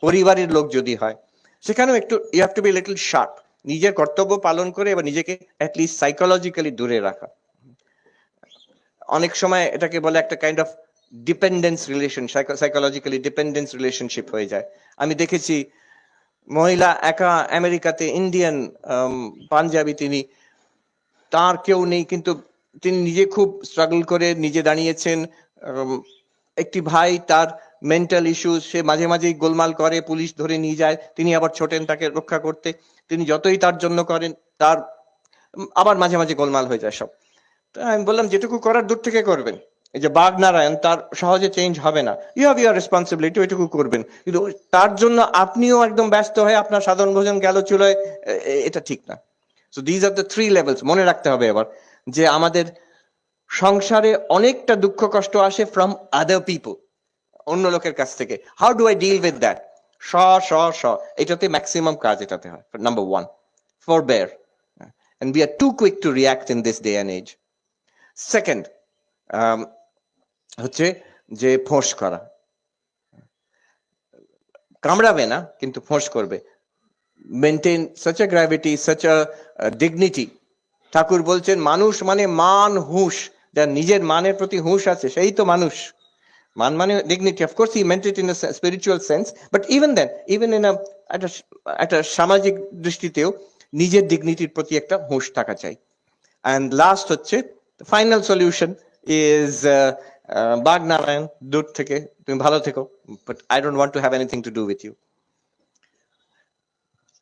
পরিবারের লোক যদি হয়, সেখানেও একটু you have to be little sharp, নিজের কর্তব্য পালন করে এবার নিজেকে অ্যাটলিস্ট সাইকোলজিক্যালি দূরে রাখা। অনেক সময় এটাকে বলে একটা kind of dependence relation, psychologically dependence relationship হয়ে যায়। আমি দেখেছি মহিলা একা আমেরিকাতে, ইন্ডিয়ান পাঞ্জাবি, তিনি, তার কেউ নেই, কিন্তু তিনি নিজে খুব স্ট্রাগল করে নিজে দাঁড়িয়েছেন। একটি ভাই, তার মেন্টাল ইস্যু, সে মাঝে মাঝেই গোলমাল করে, পুলিশ ধরে নিয়ে যায়, তিনি আবার ছোটেন তাকে রক্ষা করতে, তিনি যতই তার জন্য করেন, তার আবার মাঝে মাঝে গোলমাল হয়ে যায় সব। আমি বললাম যেটুকু করার দূর থেকে করবেন। এই যে বাঘ নারায়ণ, তার সহজে চেঞ্জ হবে না, ইউ হ্যাভ ইউর রেসপন্সিবিলিটি, ওইটুকু করবেন, কিন্তু তার জন্য আপনিও একদম ব্যস্ত হয়ে আপনার সাধারণ ভোজন গেল চুলোয়, এটা ঠিক না। So these are the 3 levels. মনে রাখতে হবে এবার যে আমাদের সংসারে অনেকটা দুঃখ কষ্ট আসে ফ্রম আদার পিপল, অন্য লোকের কাছ থেকে। How do I deal with that? So so so, এটাতে ম্যাক্সিমাম কাজ এটাতে হয়। Number 1, forbear, and we are too quick to react in this day and age. Second হচ্ছে যে ফোঁস করা, কামড়াবে না কিন্তু ফোঁস করবে। Maintain such a gravity, such a dignity. ঠাকুর বলছেন মানুষ মানে মান, হুঁশ, যার নিজের মানের প্রতি হুঁশ আছে সেই তো মানুষ। মান মানে dignity. Of course he meant it in a spiritual sense, but even then, even in একটা সামাজিক দৃষ্টিতেও নিজের ডিগনিটির প্রতি একটা হুঁশ থাকা চাই। And last হচ্ছে ফাইনাল সলিউশন ইজ বাঘ নারায়ণ, দূর থেকে তুমি ভালো থেকো, but I don't want to have anything to do with you.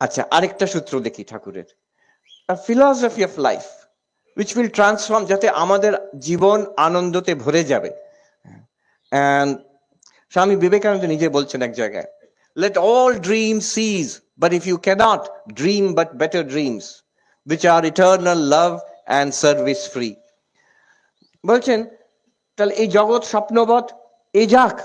আচ্ছা, আরেকটা সূত্র দেখি ঠাকুরের, philosophy of life which will transform, যাতে আমাদের জীবন আনন্দতে ভরে যাবে। And স্বামী বিবেকানন্দ নিজে বলছেন এক জায়গায়, let all dreams cease, but if you cannot, dream but better dreams which are eternal love and service free. বলছেন তাহলে এই জগৎ স্বপ্নবৎ, এ যাক,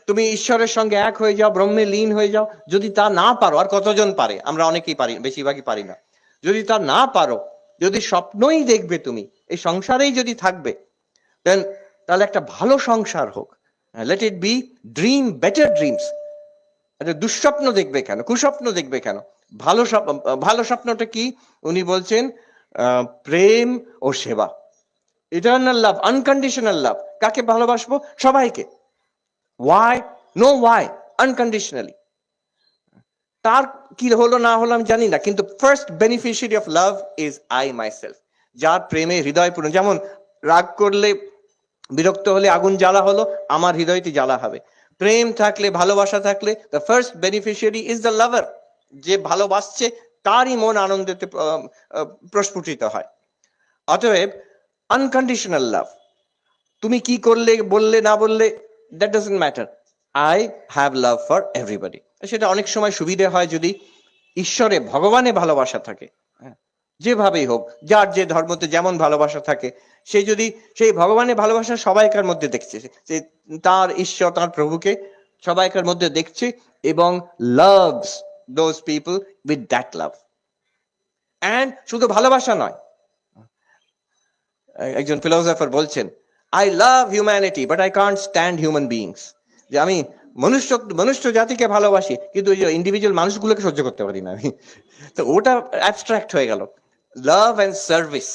তুমি ঈশ্বরের সঙ্গে এক হয়ে যাও, ব্রহ্মে লীন হয়ে যাও। যদি তা না পারো, আর কতজন পারে, আমরা অনেকেই পারি, বেশিরভাগই পারি না। যদি তা না পারো, যদি স্বপ্নই দেখবে তুমি, এই সংসারেই যদি থাকবে, তাহলে একটা ভালো সংসার হোক, let it be dream better dreams. একটা দুঃস্বপ্ন দেখবে কেন, কুস্বপ্ন দেখবে কেন? ভালো স্বপ্নটা কি? উনি বলছেন প্রেম ও সেবা, ইটারনাল লাভ, আনকন্ডিশনাল লাভ। কাকে ভালোবাসবো? সবাইকে। ওয়াই? No Y, unconditionally. তার কি হলো না হলো আমি জানি না, কিন্তু first beneficiary of love is I myself. যার প্রেমে হৃদয় পূর্ণ, যেমন রাগ করলে, বিরক্ত হলে আগুন জ্বালা হলো, আমার হৃদয়টি জ্বালা হবে। প্রেম থাকলে, ভালোবাসা থাকলে, the first beneficiary is the লাভার। যে ভালোবাসছে তারই মন আনন্দেতে প্রস্ফুটিত হয়। অতএব আনকন্ডিশনাল লাভ, তুমি কি করলে, বললে না বললে, that doesn't matter, I have love for everybody. সেটা অনেক সময় সুবিধে হয় যদি ঈশ্বরে, ভগবানে ভালোবাসা থাকে, যেভাবেই হোক, যার যে ধর্মতে যেমন ভালোবাসা থাকে, সে যদি সেই ভগবানের ভালোবাসা সবাইকার মধ্যে দেখছে, সে তার ঈশ্বর, তার প্রভুকে সবাইকার মধ্যে দেখছে, এবং loves those people with that love. And শুধু ভালোবাসা নয়, একজন ফিলোসফার বলছেন, I love humanity but I can't stand human beings. যে আমি মনুষ্য জাতিকে ভালোবাসি, কিন্তু ওই যে ইন্ডিভিজুয়াল মানুষগুলোকে সহ্য করতে পারি না আমি। তো ওটা অ্যাবস্ট্রাক্ট হয়ে গেল। Love and service,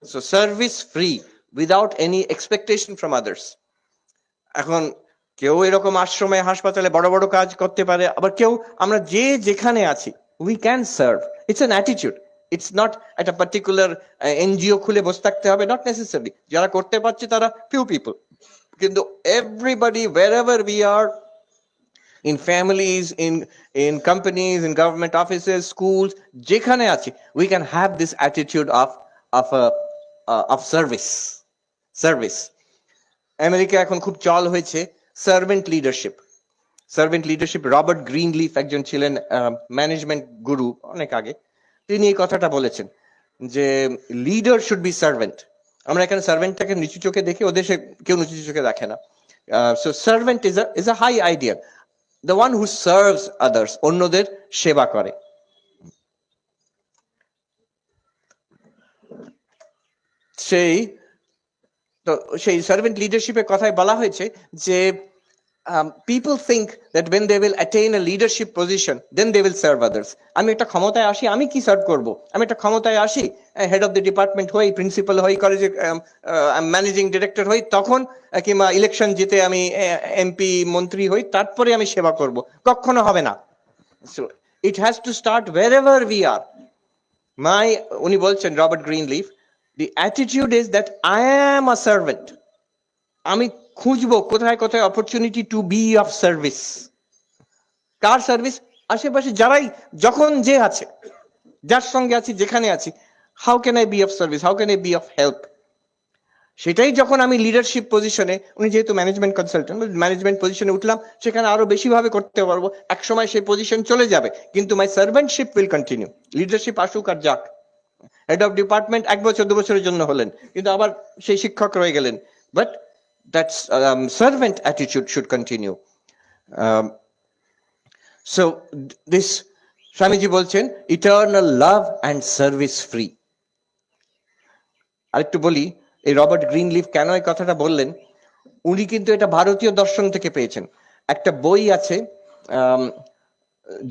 so service free, without any expectation from others. এখন কেউ এরকম আশ্রমে, হাসপাতালে বড় বড় কাজ করতে পারে, আবার কেউ, আমরা যে যেখানে আছি, we can serve. It's an attitude, it's not একটা পার্টিকুলার এনজিও খুলে বসে থাকতে হবে, নট নেসেসারি। যারা করতে পারছে তারা ফিউ পিপল, কিন্তু everybody, wherever we are, in families, in companies, in government offices, schools, যেখানে আছি, we can have this attitude of service. America এখন খুব চল হয়েছে সার্ভেন্ট লিডারশিপ। রবার্ট গ্রিনলিফ একজন ছিলেন ম্যানেজমেন্ট গুরু অনেক আগে, তিনি এই কথাটা বলেছেন যে লিডার শুড বি সার্ভেন্ট। আমরা এখানে সার্ভেন্টটাকে নিচু চোখে দেখি, ওদের সে কেউ নিচু চোখে দেখে না। So servant is a high ideal, the one who serves others, অন্যদের সেবা করে। সেই সার্ভেন্ট লিডারশিপের কথায় বলা হয়েছে যে people think that when they will attain a leadership position, then they will serve others. আমি একটা ক্ষমতায় আসি, আমি কি সার্ভ করব? আমি একটা ক্ষমতায় আসি, হেড অফ দ্য ডিপার্টমেন্ট হই, প্রিন্সিপাল হই, কলেজে ম্যানেজিং ডিরেক্টর হই, তখন কিংবা ইলেকশন জিতে আমি এমপি মন্ত্রী হই, তারপরে আমি সেবা করব। কখনো হবে না। So it has to start wherever we are. উনি বলছেন Robert Greenleaf, the attitude is that I am a servant. আমি খুঁজবো কোথায় কোথায় opportunity to be of service. কার সার্ভিস? আশেপাশে যারাই, যখন যে আছে, যার সঙ্গে আছি, যেখানে আছি, how can I be of service, how can I be of help. সেটাই যখন আমি লিডারশিপ পজিশনে, উনি যেহেতু ম্যানেজমেন্ট কনসালটেন্ট, ম্যানেজমেন্ট পজিশনে উঠলাম, সেখানে আরো বেশি ভাবে করতে পারবো। এক সময় সেই পজিশন চলে যাবে, কিন্তু মাই সার্ভেন্টশিপ উইল কন্টিনিউ। লিডারশিপ আসুক আর যাক, হেড অফ ডিপার্টমেন্ট 1 বছর 2 বছরের জন্য হলেন, কিন্তু আবার সেই শিক্ষক রয়ে গেলেন, but that's servant attitude should continue. So this Swamiji bolchen eternal love and service free. আরেকটু বলি, এই রবার্ট গ্রিনলিফ কেন এই কথাটা বললেন, উনি কিন্তু এটা ভারতীয় দর্শন থেকে পেয়েছেন। একটা বই আছে,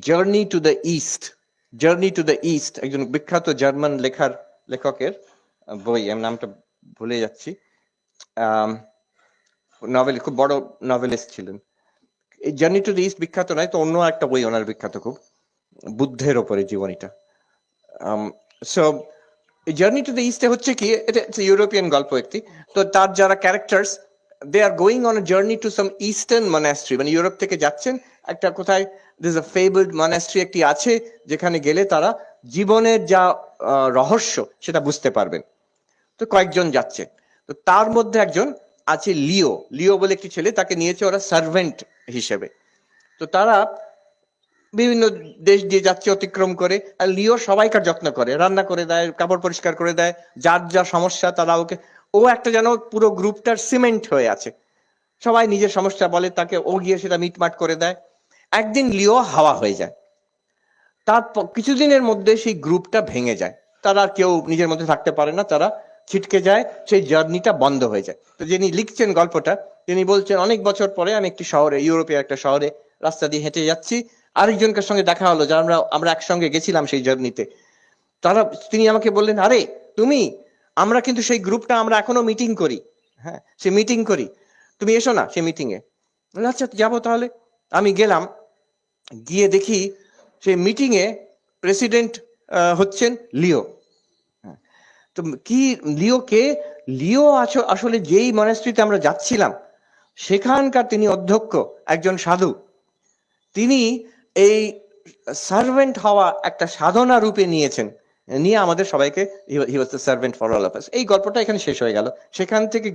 journey to the east, journey to the east, একজন বিখ্যাত জার্মান লেখকের বই, আমি নামটা ভুলে যাচ্ছি, নভেল, খুব বড় নভেলিস্ট ছিলেন। এই জার্নি টু দ্য ইস্ট বিখ্যাত নয় তো, অন্য একটা বই ওনার বিখ্যাত খুব, বুদ্ধের ওপরে জীবনীটা। সো এই জার্নি টু দ্য ইস্টে হচ্ছে কি, এটা ইউরোপিয়ান গল্প একটি। তো তার যারা characters, they are going on a journey to some eastern monastery, মানে ইউরোপ থেকে যাচ্ছেন একটা কোথায়, দিস আ ফেবলড মনাস্ট্রি একটি আছে, যেখানে গেলে তারা জীবনের যা রহস্য সেটা বুঝতে পারবেন। তো কয়েকজন যাচ্ছে, তো তার মধ্যে একজন আছে লিও বলে একটি ছেলে, তাকে নিয়েছে ওরা সার্ভেন্ট হিসেবে। তো তারা বিভিন্ন দেশ দিয়ে যাচ্ছে অতিক্রম করে, আর লিও সবাইকার যত্ন করে, রান্না করে দেয়, কাপড় পরিষ্কার করে দেয়, যার যা সমস্যা তারা ওকে, ও একটা যেন পুরো গ্রুপটার সিমেন্ট হয়ে আছে, সবাই নিজের সমস্যা বলে তাকে, ও গিয়ে সেটা মিটমাট করে দেয়। একদিন লিও হাওয়া হয়ে যায়, তার কিছুদিনের মধ্যে সেই গ্রুপটা ভেঙে যায়, তারা আর কেউ নিজের মধ্যে থাকতে পারে না, তারা ছিটকে যায়, সেই জার্নিটা বন্ধ হয়ে যায়। তো যিনি লিখছেন গল্পটা, তিনি বলছেন অনেক বছর পরে আমি একটি শহরে, ইউরোপের একটা শহরে রাস্তা দিয়ে হেঁটে যাচ্ছি, আরেকজনকে সঙ্গে দেখা হলো, যারা আমরা একসঙ্গে গেছিলাম সেই জার্নিতে। তিনি আমাকে বললেন, আরে তুমি, আমরা কিন্তু সেই গ্রুপটা আমরা এখনো মিটিং করি, হ্যাঁ সে মিটিং করি, তুমি এসো না সেই মিটিং এ। আচ্ছা যাবো তাহলে। আমি গেলাম, গিয়ে দেখি সেই মিটিং এ প্রেসিডেন্ট হচ্ছেন লিও। তো কি লিও আসলে যেই মনাস্ট্রিতে আমরা যাচ্ছিলাম, সেখানকার তিনি অধ্যক্ষ, একজন সাধু। তিনি এই সার্ভেন্ট হওয়া একটা সাধনা রূপে নিয়েছেন, নিয়ে আমাদের সবাইকে, he was the servant for all of us. এই গল্পটা এখানে শেষ হয়ে গেল। সেখান থেকে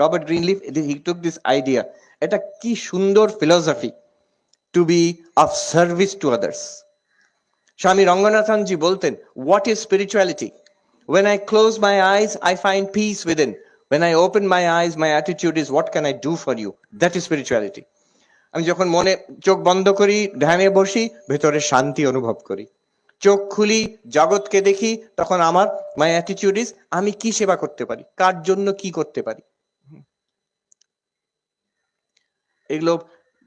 Robert Greenleaf, he took this idea. এটা কি সুন্দর philosophy, to be of service to others. Swami Ranganathanji বলতেন, what is spirituality? When I close my eyes, I find peace within. When I open my eyes, my attitude is, what can I do for you? That is spirituality. আমি যখন মনে চোখ বন্ধ করি, ধ্যানে বসি, ভেতরে শান্তি অনুভব করি। চোখ খুলি, জগৎকে দেখি, তখন আমার মাই অ্যাটিটিউড ইজ, আমি কি সেবা করতে পারি, কার জন্য কি করতে পারি। এগুলো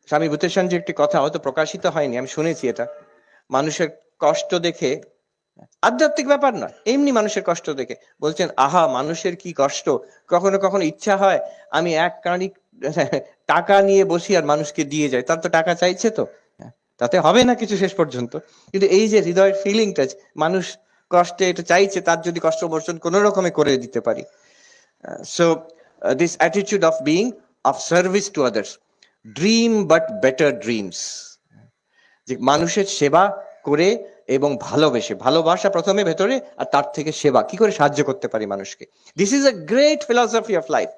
স্বামী ভূতেশানজির একটি কথা, হয়তো প্রকাশিত হয়নি, আমি শুনেছি এটা। মানুষের কষ্ট দেখে, আধ্যাত্মিক ব্যাপার না, এমনি মানুষের কষ্ট দেখে বলছেন, আহা মানুষের কি কষ্ট, কখনো কখনো ইচ্ছা হয় আমি এক কাঁড়ি টাকা নিয়ে বসি আর মানুষকে দিয়ে যাই, তার তো টাকা চাইছে, তো তাতে হবে না কিছু শেষ পর্যন্ত। কিন্তু এই যে হৃদয়ের ফিলিংটা, মানুষ কষ্টে এটা চাইছে, তার যদি কষ্ট বর্জন কোনো রকমে করে দিতে পারি। So this attitude of being of service to others, dream but better dreams. যে মানুষের সেবা করে এবং ভালোবাসা প্রথমে ভেতরে, আর তার থেকে সেবা, কি করে সাহায্য করতে পারি মানুষকে। This is a great philosophy of life.